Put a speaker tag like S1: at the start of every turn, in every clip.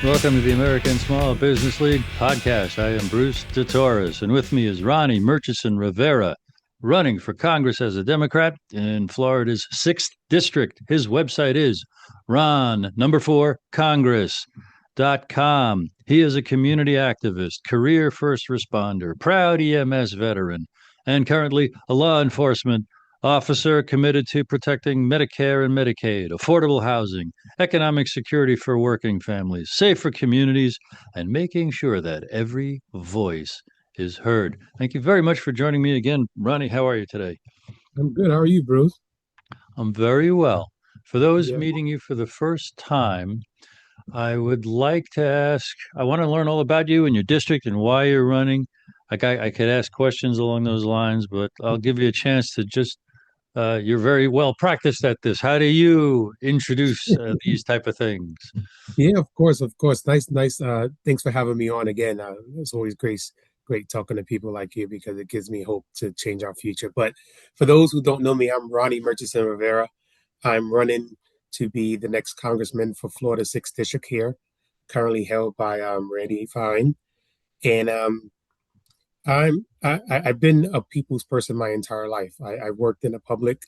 S1: Welcome to the American Small Business League podcast. I am Bruce DeTorres, and with me is Ronnie Murchison-Rivera, running for Congress as a Democrat in Florida's 6th District. His website is ron4congress.com. He is a community activist, career first responder, proud EMS veteran, and currently a law enforcement officer committed to protecting Medicare and Medicaid, affordable housing, economic security for working families, safer communities, and making sure that every voice is heard. Thank you very much for joining me again. Ronnie, how are you today?
S2: I'm good. How are you, Bruce?
S1: I'm very well. For those
S2: Yeah.
S1: meeting you for the first time, I would like to ask, I want to learn all about you and your district and why you're running. I could ask questions along those lines, but I'll give you a chance to just you're very well practiced at this. How do you introduce these type of things?
S2: Yeah, of course, of course. Nice. Thanks for having me on again. It's always great talking to people like you because it gives me hope to change our future. But for those who don't know me, I'm Ronnie Murchison-Rivera. I'm running to be the next congressman for Florida 6th District here, currently held by Randy Fine. And I've been a people's person my entire life. I worked in the public,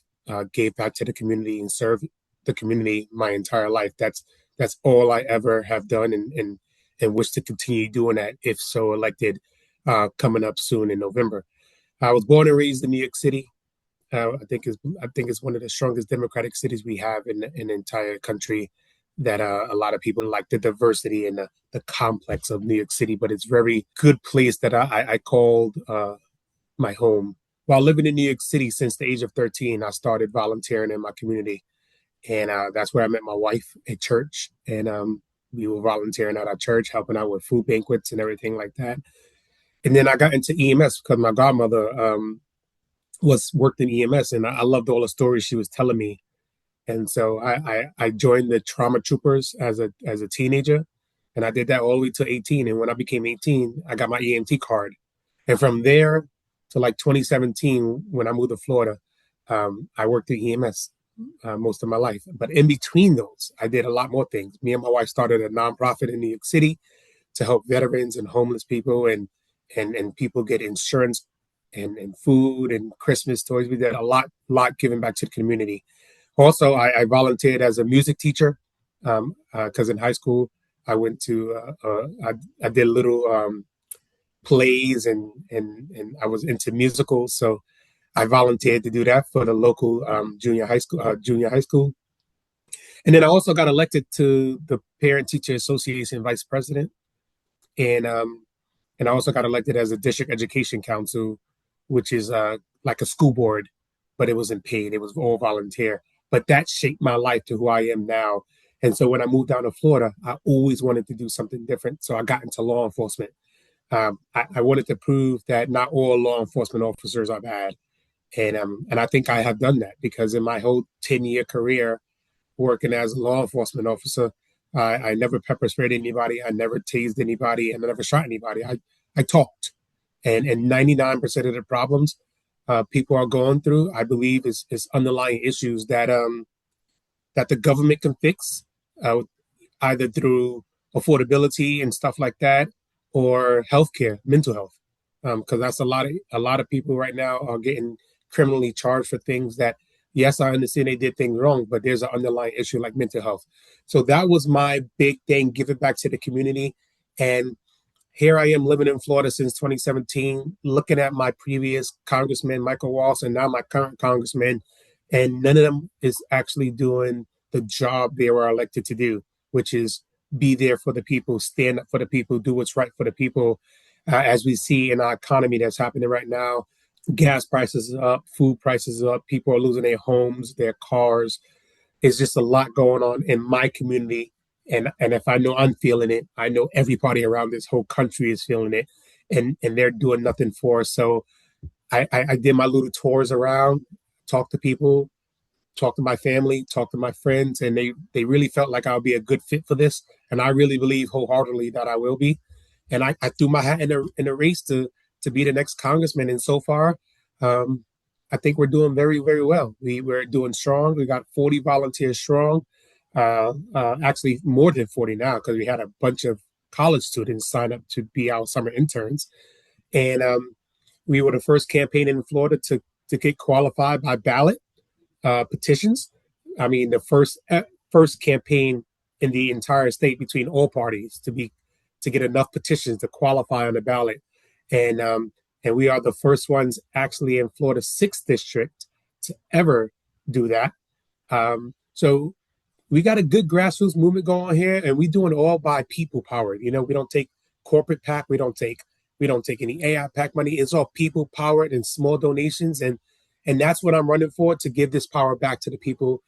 S2: gave back to the community, and served the community my entire life. That's all I ever have done, and wish to continue doing that if so elected, coming up soon in November. I was born and raised in New York City. I think it's one of the strongest democratic cities we have in the entire country. That a lot of people like the diversity and the complex of New York City, but it's very good place that I called my home. While living in New York City since the age of 13, I started volunteering in my community, and that's where I met my wife at church, and we were volunteering at our church, helping out with food banquets and everything like that. And then I got into EMS because my godmother was worked in EMS, and I loved all the stories she was telling me. And so I joined the trauma troopers as a teenager, and I did that all the way to 18. And when I became 18, I got my EMT card. And from there to like 2017, when I moved to Florida, I worked at EMS most of my life. But in between those, I did a lot more things. Me and my wife started a nonprofit in New York City to help veterans and homeless people and people get insurance and food and Christmas toys. We did a lot giving back to the community. Also, I volunteered as a music teacher because in high school I went to I did little plays and I was into musicals, so I volunteered to do that for the local junior high school, and then I also got elected to the Parent Teacher Association vice president, and and I also got elected as a district education council, which is like a school board, but it wasn't paid; it was all volunteer. But that shaped my life to who I am now. And so when I moved down to Florida, I always wanted to do something different. So I got into law enforcement. I wanted to prove that not all law enforcement officers are bad, and I think I have done that because in my whole 10-year career working as a law enforcement officer, I never pepper sprayed anybody, I never tased anybody, and I never shot anybody. I talked, and 99% of the problems people are going through, I believe, is underlying issues that the government can fix, either through affordability and stuff like that, or healthcare, mental health, because that's a lot of people right now are getting criminally charged for things that, yes, I understand they did things wrong, but there's an underlying issue like mental health. So that was my big thing, give it back to the community. And here I am living in Florida since 2017, looking at my previous congressman, Michael Walsh, and now my current congressman, and none of them is actually doing the job they were elected to do, which is be there for the people, stand up for the people, do what's right for the people. As we see in our economy that's happening right now, gas prices are up, food prices are up, people are losing their homes, their cars. It's just a lot going on in my community. And if I know I'm feeling it, I know everybody around this whole country is feeling it, and they're doing nothing for us. So I did my little tours around, talked to people, talked to my family, talked to my friends, and they really felt like I'll be a good fit for this. And I really believe wholeheartedly that I will be. And I threw my hat in a race to be the next congressman. And so far, um, I think we're doing very, very well. We're doing strong. We got 40 volunteers strong. actually more than 40 now because we had a bunch of college students sign up to be our summer interns. And we were the first campaign in Florida to get qualified by ballot petitions. I mean, the first campaign in the entire state between all parties to get enough petitions to qualify on the ballot, and and we are the first ones actually in Florida's sixth district to ever do that. So we got a good grassroots movement going here, and we doing it all by people powered. You know, we don't take corporate PAC, we don't take any AIPAC money. It's all people powered and small donations, and that's what I'm running for, to give this power back to the people.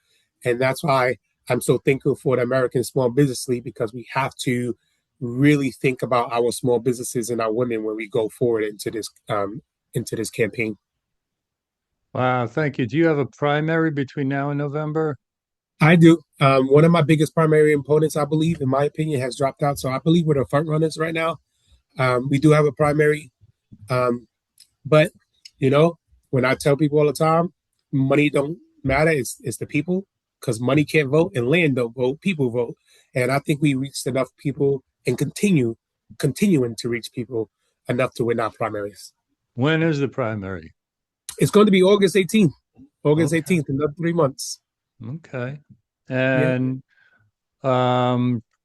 S2: And that's why I'm so thankful for the American Small Business League, because we have to really think about our small businesses and our women when we go forward into this campaign.
S1: Wow, thank you. Do you have a primary between now and November?
S2: I do. One of my biggest primary opponents, I believe, in my opinion, has dropped out. So I believe we're the front runners right now. We do have a primary, um, but you know, when I tell people all the time, money don't matter. It's the people, because money can't vote and land don't vote. People vote, and I think we reached enough people and continuing to reach people enough to win our primaries.
S1: When is the primary?
S2: It's going to be August 18th. August
S1: Okay.
S2: 18th, another 3 months.
S1: Okay.
S2: Yeah.
S1: And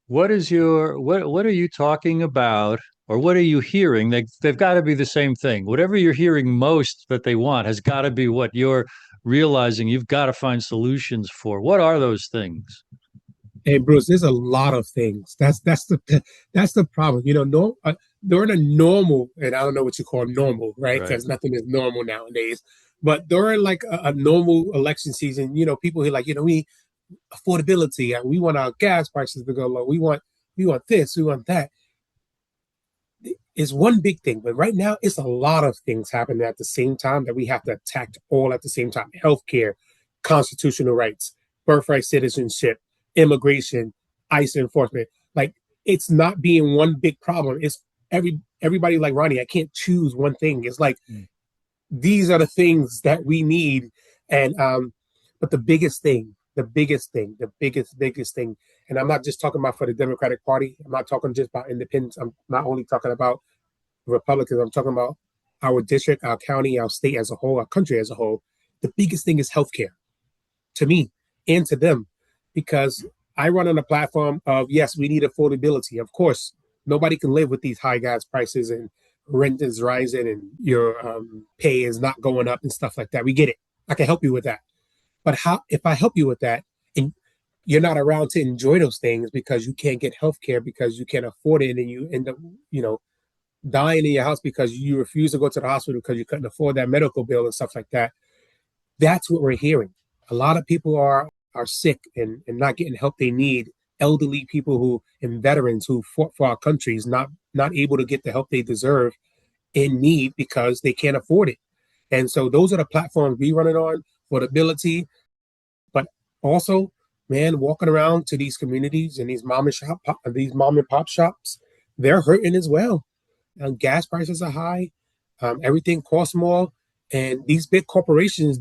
S1: what is your what are you talking about, or what are you hearing? They've got to be the same thing. Whatever you're hearing most that they want has got to be what you're realizing you've got to find solutions for. What are those things?
S2: Hey Bruce, there's a lot of things. That's the problem. You know, no, during a normal, and I don't know what you call normal, right?
S1: Right.
S2: Because nothing is normal nowadays. But during like a normal election season, you know, people who like, you know, we affordability, and we want our gas prices to go low. We want this, we want that. It's one big thing, but right now it's a lot of things happening at the same time that we have to attack all at the same time. Healthcare, constitutional rights, birthright citizenship, immigration, ICE enforcement. Like, it's not being one big problem. It's everybody like Ronnie. I can't choose one thing. It's like these are the things that we need. And but the biggest thing, and I'm not just talking about for the Democratic Party. I'm not talking just about independents. I'm not only talking about Republicans. I'm talking about our district, our county, our state as a whole, our country as a whole. The biggest thing is healthcare to me and to them, because I run on a platform of, yes, we need affordability. Of course, nobody can live with these high gas prices, and rent is rising, and your pay is not going up and stuff like that. We get it. I can help you with that. But how, if I help you with that and you're not around to enjoy those things because you can't get health care because you can't afford it, and you end up, you know, dying in your house because you refuse to go to the hospital because you couldn't afford that medical bill and stuff like that. That's what we're hearing. A lot of people are sick and not getting help they need. Elderly people who and veterans who fought for our countries not able to get the help they deserve in need because they can't afford it. And so those are the platforms we run it on, affordability, but also, man, walking around to these communities and these mom and pop shops, they're hurting as well. Gas prices are high. Everything costs more, and these big corporations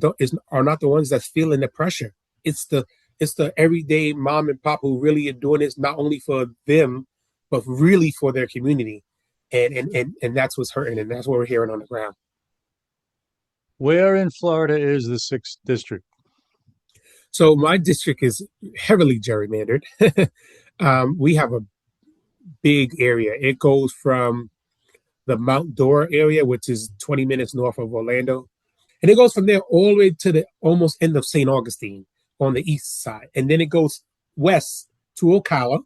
S2: are not the ones that's feeling the pressure. It's the everyday mom and pop who really are doing this not only for them, but really for their community, and that's what's hurting, and that's what we're hearing on the ground.
S1: Where in Florida is the sixth district?
S2: So my district is heavily gerrymandered. We have a big area. It goes from the Mount Dora area, which is 20 minutes north of Orlando. And it goes from there all the way to the almost end of St. Augustine on the east side. And then it goes west to Ocala,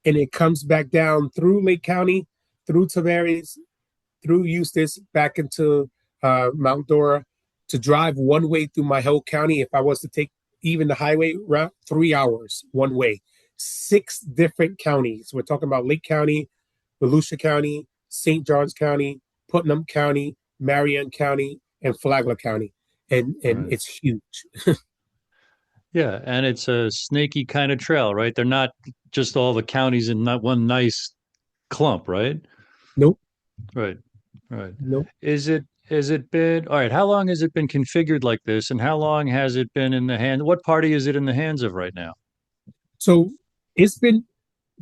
S2: and it comes back down through Lake County, through Tavares, through Eustis, back into Mount Dora, to drive one way through my whole county. If I was to take even the highway route, 3 hours one way, six different counties. We're talking about Lake County, Volusia County, St. Johns County, Putnam County, Marion County, and Flagler County. And
S1: Right.
S2: it's huge.
S1: Yeah, and it's a snaky kind of trail, right? They're not just all the counties in not one nice clump, right?
S2: Nope,
S1: Right. Right.
S2: nope.
S1: Has it been all right? How long has it been configured like this, and how long has it been in the hand? What party is it in the hands of right now?
S2: So it's been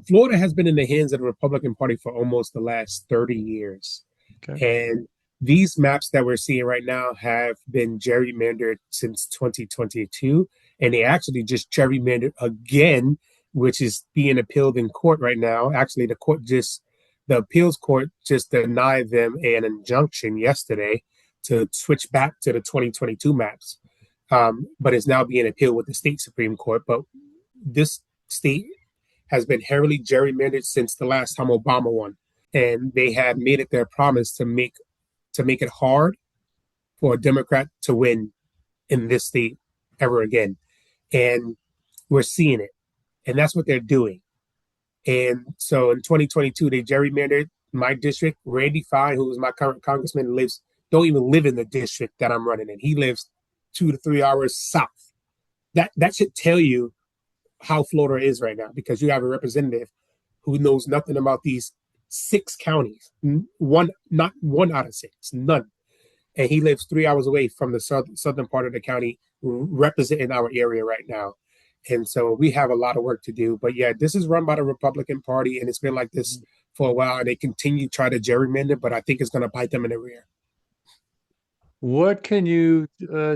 S2: Florida has been in the hands of the Republican Party for almost the last 30 years.
S1: Okay.
S2: And these maps that we're seeing right now have been gerrymandered since 2022. And they actually just gerrymandered again, which is being appealed in court right now. Actually, the appeals court just denied them an injunction yesterday to switch back to the 2022 maps. But it's now being appealed with the state Supreme Court. But this state has been heavily gerrymandered since the last time Obama won, and they have made it their promise to make it hard for a Democrat to win in this state ever again. And we're seeing it, and that's what they're doing. And so in 2022, they gerrymandered my district. Randy Fine, who was my current congressman, lives don't even live in the district that I'm running in. He lives 2 to 3 hours south. That should tell you how Florida is right now, because you have a representative who knows nothing about these 6 counties, not one out of six, none. And he lives 3 hours away from the southern part of the county, representing our area right now. And so we have a lot of work to do. But yeah, this is run by the Republican Party, and it's been like this for a while. And they continue to try to gerrymander, but I think it's going to bite them in the rear.
S1: What can you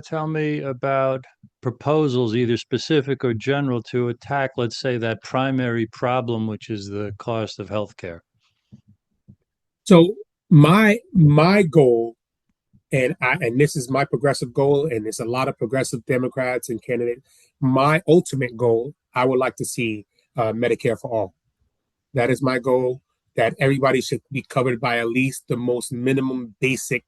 S1: tell me about proposals, either specific or general, to attack, let's say, that primary problem, which is the cost of healthcare?
S2: So my goal, and this is my progressive goal, and there's a lot of progressive Democrats and candidates. My ultimate goal, I would like to see Medicare for all. That is my goal. That everybody should be covered by at least the most minimum basic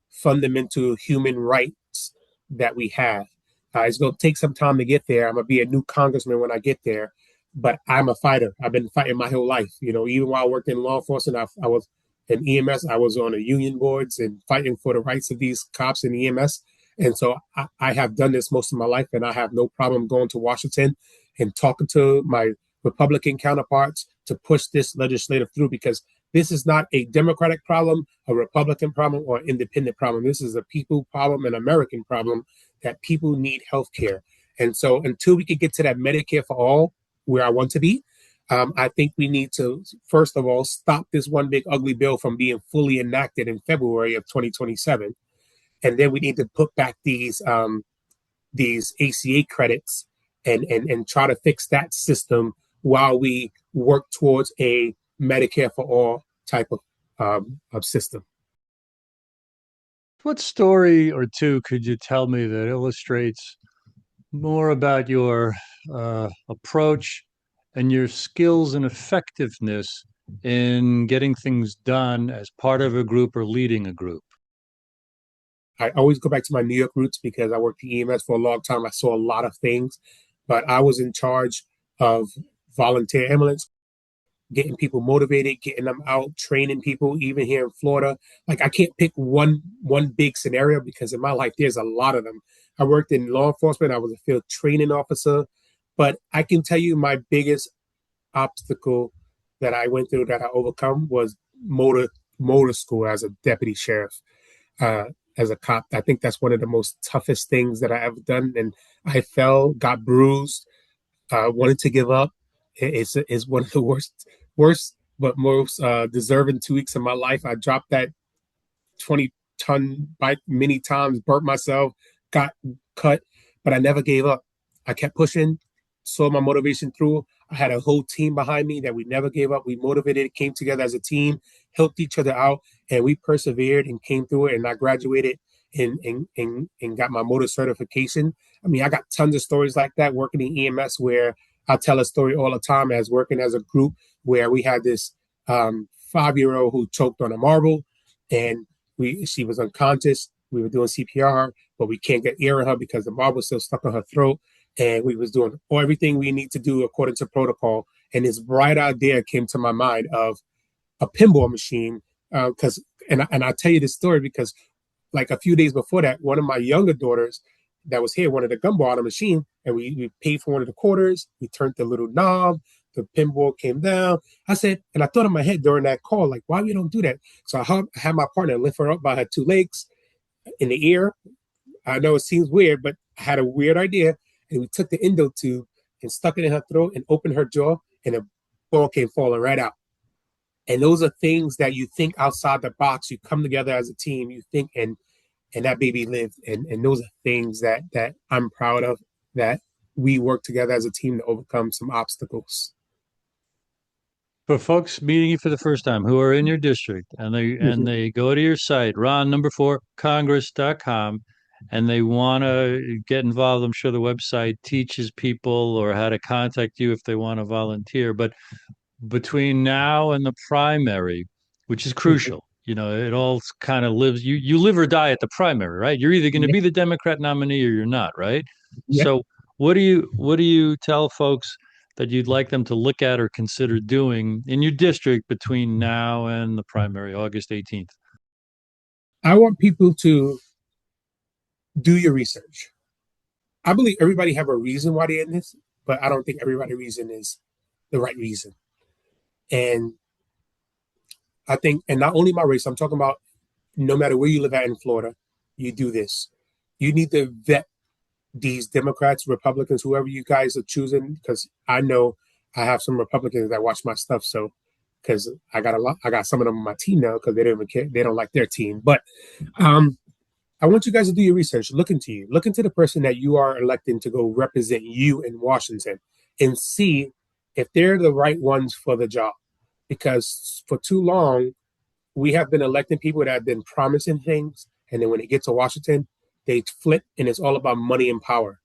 S2: fundamental human rights that we have. It's going to take some time to get there. I'm going to be a new congressman when I get there, but I'm a fighter. I've been fighting my whole life. You know, even while I worked in law enforcement, I was in EMS. I was on the union boards and fighting for the rights of these cops in EMS. And so I have done this most of my life, and I have no problem going to Washington and talking to my Republican counterparts to push this legislative through, because this is not a Democratic problem, a Republican problem, or independent problem. This is a people problem, an American problem, that people need health care. And so until we can get to that Medicare for all, where I want to be, I think we need to, first of all, stop this one big ugly bill from being fully enacted in February of 2027. And then we need to put back these ACA credits and try to fix that system while we work towards a Medicare for all type of system.
S1: What story or two could you tell me that illustrates more about your approach and your skills and effectiveness in getting things done as part of a group or leading a group?
S2: I always go back to my New York roots because I worked in EMS for a long time. I saw a lot of things, but I was in charge of volunteer ambulance, getting people motivated, getting them out, training people, even here in Florida. Like, I can't pick one big scenario, because in my life, there's a lot of them. I worked in law enforcement. I was a field training officer, but I can tell you my biggest obstacle that I went through, that I overcome, was motor school as a deputy sheriff. As a cop, I think that's one of the most toughest things that I ever done. And I fell, got bruised, wanted to give up. It's one of the worst but most deserving 2 weeks of my life. I dropped that 20-ton bike many times, burnt myself, got cut, but I never gave up. I kept pushing, saw my motivation through. I had a whole team behind me that we never gave up. We motivated, came together as a team, helped each other out, and we persevered and came through it. And I graduated and got my motor certification. I mean, I got tons of stories like that working in EMS, where I tell a story all the time, as working as a group, where we had this 5-year-old who choked on a marble, and she was unconscious. We were doing CPR, but we can't get air in her because the marble was still stuck in her throat. And we was doing everything we need to do according to protocol. And this bright idea came to my mind of a pinball machine. And I'll tell you this story because, like, a few days before that, one of my younger daughters that was here wanted a gumball on a machine, and we paid for one of the quarters. We turned the little knob, the pinball came down. I said, and I thought in my head during that call, like, why we don't do that? So I had my partner lift her up by her 2 legs in the air. I know it seems weird, but I had a weird idea. And we took the endo tube and stuck it in her throat and opened her jaw, and a ball came falling right out. And those are things that you think outside the box. You come together as a team. You think, and that baby lived. And those are things that I'm proud of. That we work together as a team to overcome some obstacles.
S1: For folks meeting you for the first time who are in your district and they go to your site, Ron number 4 congress.com, and they want to get involved, I'm sure the website teaches people or how to contact you if they want to volunteer. But between now and the primary, which is crucial, it all kind of lives, you live or die at the primary, right? You're either going to
S2: Yeah,
S1: be the Democrat nominee or you're not, right?
S2: yeah.
S1: So what do you tell folks that you'd like them to look at or consider doing in your district between now and the primary, August 18th?
S2: I want people to do your research. I believe everybody have a reason why they're in this, but I don't think everybody's reason is the right reason. And I think, and not only my race, I'm talking about no matter where you live at in Florida, you do this. You need to vet these Democrats, Republicans, whoever you guys are choosing, because I know I have some Republicans that watch my stuff. So, because I got some of them on my team now because they don't even care, they don't like their team. But um, I want you guys to do your research. Look into the person that you are electing to go represent you in Washington, and see if they're the right ones for the job. Because for too long, we have been electing people that have been promising things, and then when it gets to Washington, they flip, and it's all about money and power.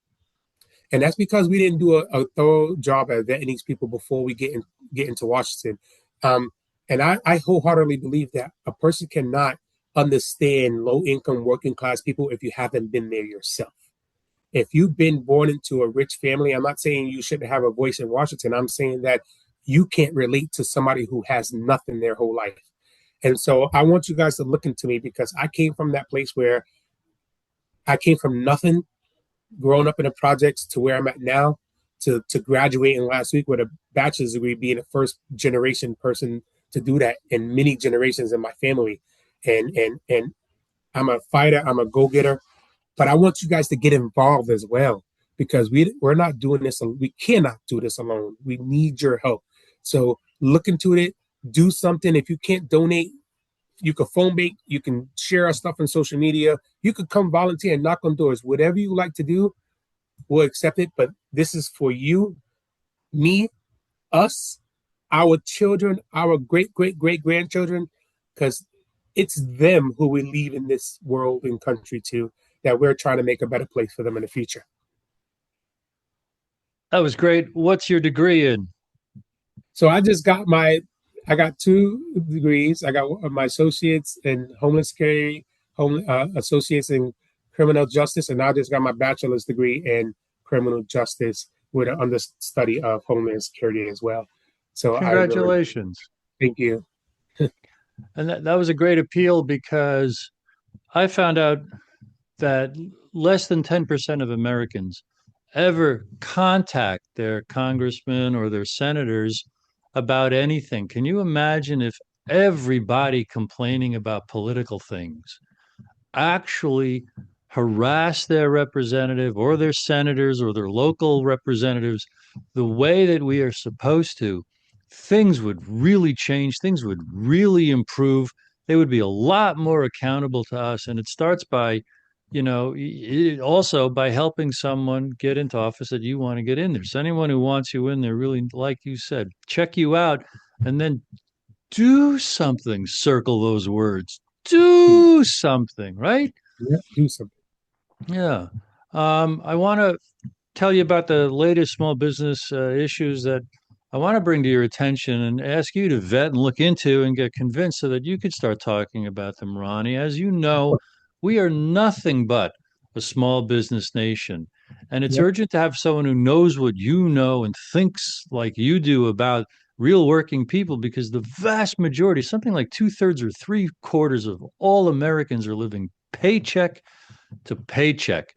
S2: And that's because we didn't do a thorough job at vetting these people before we get into Washington. Um, and I wholeheartedly believe that a person cannot understand low income working class people if you haven't been there yourself. If you've been born into a rich family, I'm not saying you shouldn't have a voice in Washington. I'm saying that you can't relate to somebody who has nothing their whole life. And so I want you guys to look into me because I came from that place where I came from nothing, growing up in the projects to where I'm at now, to graduating last week with a bachelor's degree, being the first generation person to do that in many generations in my family. And I'm a fighter, I'm a go-getter, but I want you guys to get involved as well because we're not doing this, we cannot do this alone. We need your help. So look into it, do something. If you can't donate, you can phone bake, you can share our stuff on social media, you could come volunteer and knock on doors. Whatever you like to do, we'll accept it. But this is for you, me, us, our children, our great, great, great grandchildren, because it's them who we leave in this world and country to, that we're trying to make a better place for them in the future.
S1: That was great. What's your degree in?
S2: So I got 2 degrees. I got my associates in Homeland Security, associates in criminal justice, and I just got my bachelor's degree in criminal justice with an understudy of Homeland Security as well. So I really
S1: Congratulations.
S2: thank you.
S1: And that was a great appeal because I found out that less than 10% of Americans ever contact their congressmen or their senators about anything. Can you imagine if everybody complaining about political things actually harass their representative or their senators or their local representatives the way that we are supposed to? Things would really change, things would really improve. They would be a lot more accountable to us. And it starts by, also by helping someone get into office that you want to get in there. So anyone who wants you in there, really, like you said, check you out and then do something. Circle those words. Do something, right?
S2: Yeah, do something.
S1: Yeah. I want to tell you about the latest small business issues that I want to bring to your attention and ask you to vet and look into and get convinced so that you could start talking about them, Ronnie. As you know, we are nothing but a small business nation. And it's
S2: Yep.
S1: urgent to have someone who knows what you know and thinks like you do about real working people because the vast majority, something like 2/3 or 3/4 of all Americans are living paycheck to paycheck.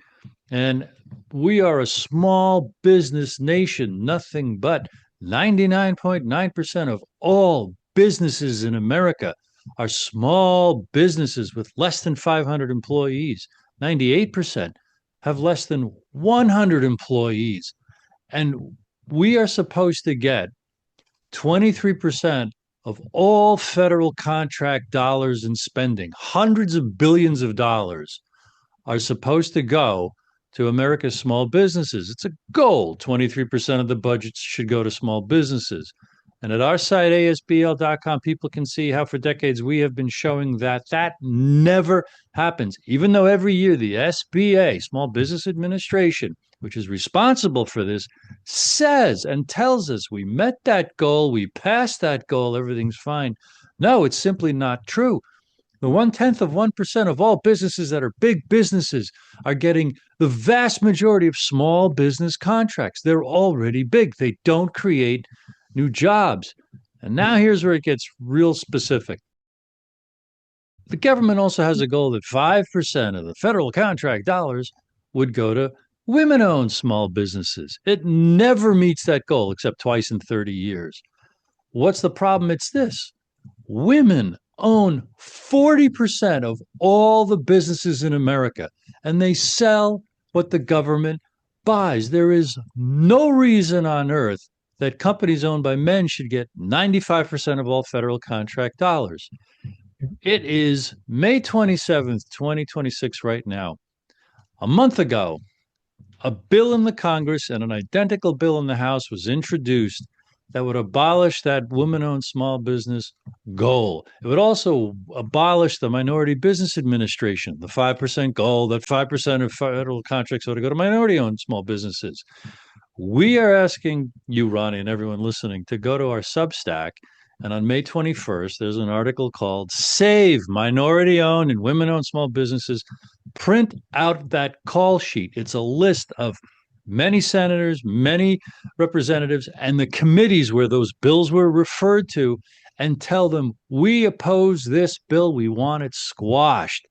S1: And we are a small business nation, nothing but 99.9% of all businesses in America are small businesses with less than 500 employees. 98% have less than 100 employees. And We are supposed to get 23% of all federal contract dollars and spending, hundreds of billions of dollars are supposed to go to America's small businesses. It's a goal. 23% of the budgets should go to small businesses. And at our site, ASBL.com, people can see how for decades we have been showing that that never happens. Even though every year the SBA, Small Business Administration, which is responsible for this, says and tells us we met that goal, we passed that goal, everything's fine. No, it's simply not true. The 1/10 of 1% of all businesses that are big businesses are getting the vast majority of small business contracts. They're already big. They don't create new jobs. And now here's where it gets real specific. The government also has a goal that 5% of the federal contract dollars would go to women owned small businesses. It never meets that goal except twice in 30 years. What's the problem? It's this: women own 40% of all the businesses in America, and they sell what the government buys. There is no reason on earth that companies owned by men should get 95% of all federal contract dollars. It is May 27th, 2026, right now. A month ago, a bill in the Congress and an identical bill in the House was introduced that would abolish that woman-owned small business goal. It would also abolish the Minority Business Administration, the 5% goal that 5% of federal contracts ought to go to minority-owned small businesses. We are asking you, Ronnie, and everyone listening, to go to our Substack. And on May 21st, there's an article called Save Minority-Owned and Women-Owned Small Businesses. Print out that call sheet. It's a list of many senators, many representatives, and the committees where those bills were referred to, and tell them, we oppose this bill. We want it squashed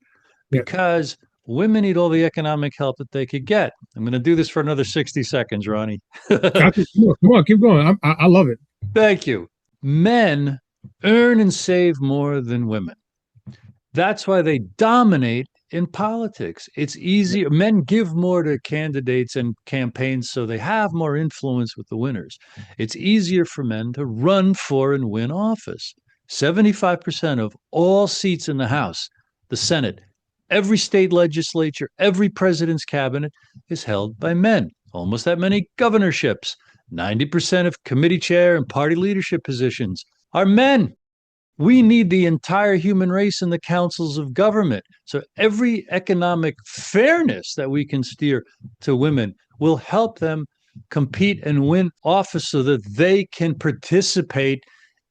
S1: because women need all the economic help that they could get. I'm going to do this for another 60 seconds, Ronnie.
S2: Gotcha. Come on, keep going. I love it.
S1: Thank you. Men earn and save more than women. That's why they dominate in politics. It's easier. Men give more to candidates and campaigns, so they have more influence with the winners. It's easier for men to run for and win office. 75% of all seats in the House, the Senate, every state legislature, every president's cabinet is held by men. Almost that many governorships. 90% of committee chair and party leadership positions are men. We need the entire human race in the councils of government. So every economic fairness that we can steer to women will help them compete and win office so that they can participate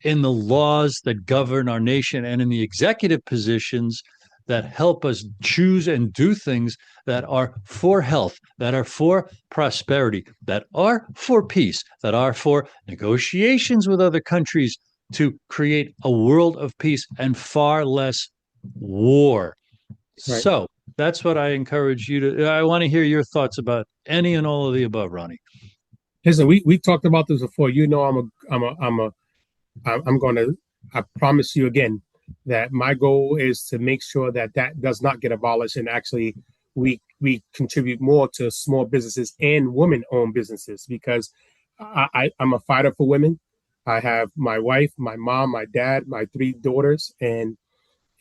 S1: in the laws that govern our nation and in the executive positions that help us choose and do things that are for health, that are for prosperity, that are for peace, that are for negotiations with other countries to create a world of peace and far less war. Right. So that's what I encourage you to. I want to hear your thoughts about any and all of the above, Ronnie.
S2: Listen, we talked about this before. You know, I'm going to. I promise you again that my goal is to make sure that that does not get abolished, and actually we contribute more to small businesses and women-owned businesses, because I'm a fighter for women. I have my wife, my mom, my dad, my 3 daughters, and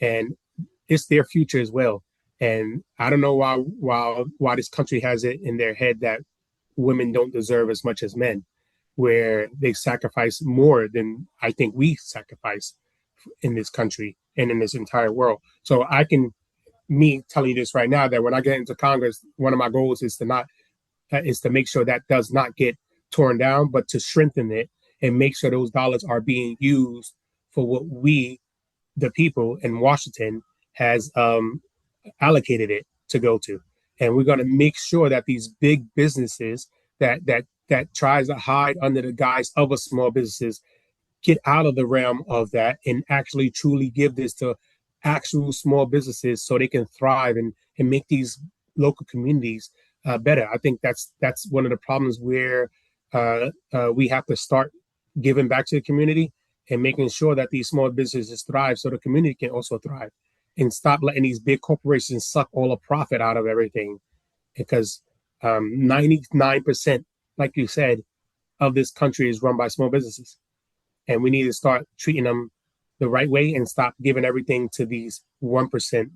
S2: it's their future as well. And I don't know why this country has it in their head that women don't deserve as much as men, where they sacrifice more than I think we sacrifice in this country and in this entire world. So me telling you this right now, that when I get into Congress, one of my goals is to make sure that does not get torn down, but to strengthen it and make sure those dollars are being used for what we, the people in Washington, has allocated it to go to. And we're going to make sure that these big businesses that tries to hide under the guise of a small businesses get out of the realm of that and actually truly give this to actual small businesses so they can thrive and make these local communities better. I think that's one of the problems where we have to start giving back to the community and making sure that these small businesses thrive so the community can also thrive, and stop letting these big corporations suck all the profit out of everything. Because 99%, like you said, of this country is run by small businesses, and we need to start treating them the right way and stop giving everything to these 1%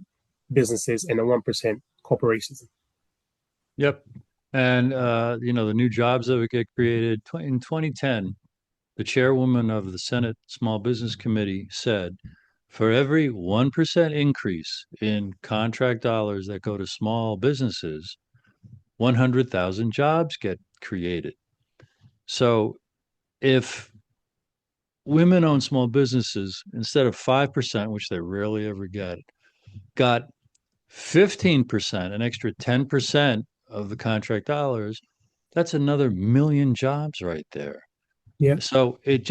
S2: businesses and the 1% corporations.
S1: Yep. And, the new jobs that would get created in 2010, the chairwoman of the Senate Small Business Committee said, for every 1% increase in contract dollars that go to small businesses, 100,000 jobs get created. So if women owned small businesses, instead of 5%, which they rarely ever get, got 15%, an extra 10% of the contract dollars, that's another million jobs right there.
S2: Yeah.
S1: So it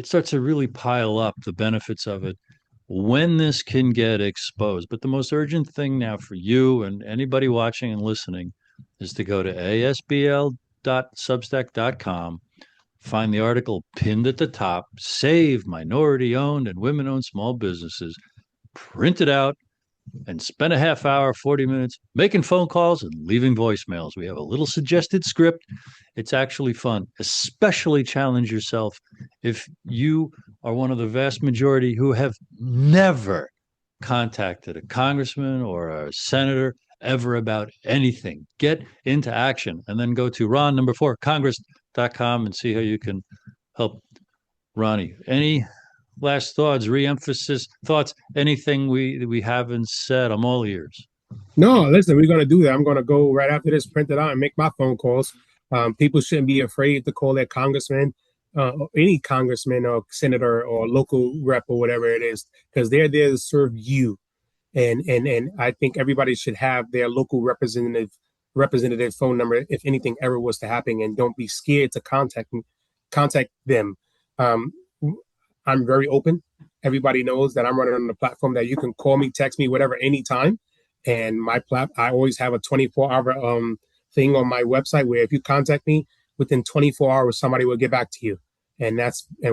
S1: starts to really pile up the benefits of it when this can get exposed. But the most urgent thing now for you and anybody watching and listening is to go to asbl.substack.com, find the article pinned at the top, Save Minority Owned and Women Owned Small Businesses, print it out, and spend a half hour, 40 minutes making phone calls and leaving voicemails. We have a little suggested script. It's actually fun. Especially challenge yourself if you are one of the vast majority who have never contacted a congressman or a senator ever about anything. Get into action and then go to Congress.com and see how you can help Ronnie. Any last thoughts, re-emphasis, thoughts, anything we haven't said? I'm all ears.
S2: No, listen, we're going to do that. I'm going to go right after this, print it out, and make my phone calls. People shouldn't be afraid to call their congressman, or any congressman or senator or local rep or whatever it is, because they're there to serve you. And I think everybody should have their local representative phone number if anything ever was to happen, and don't be scared to contact them. I'm very open. Everybody knows that I'm running on the platform that you can call me, text me, whatever, anytime. And I always have a 24-hour thing on my website where if you contact me within 24 hours, somebody will get back to you. And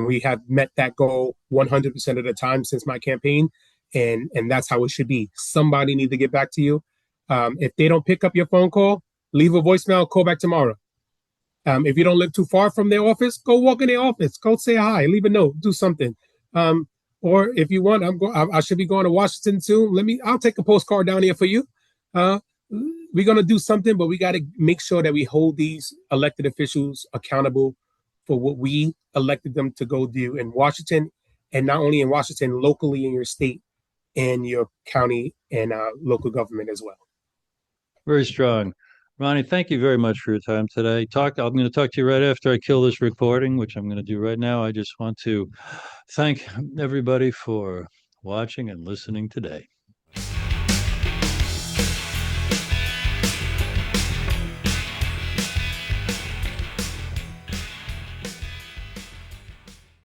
S2: we have met that goal 100% of the time since my campaign. And that's how it should be. Somebody need to get back to you. If they don't pick up your phone call, leave a voicemail, call back tomorrow. If you don't live too far from their office, go walk in their office, go say hi, leave a note, do something. Or if you want, I should be going to Washington soon. I'll take a postcard down here for you. We're going to do something, but we got to make sure that we hold these elected officials accountable for what we elected them to go do in Washington, and not only in Washington, locally in your state and your county and local government as well.
S1: Very strong. Ronnie, thank you very much for your time today. I'm going to talk to you right after I kill this recording, which I'm going to do right now. I just want to thank everybody for watching and listening today.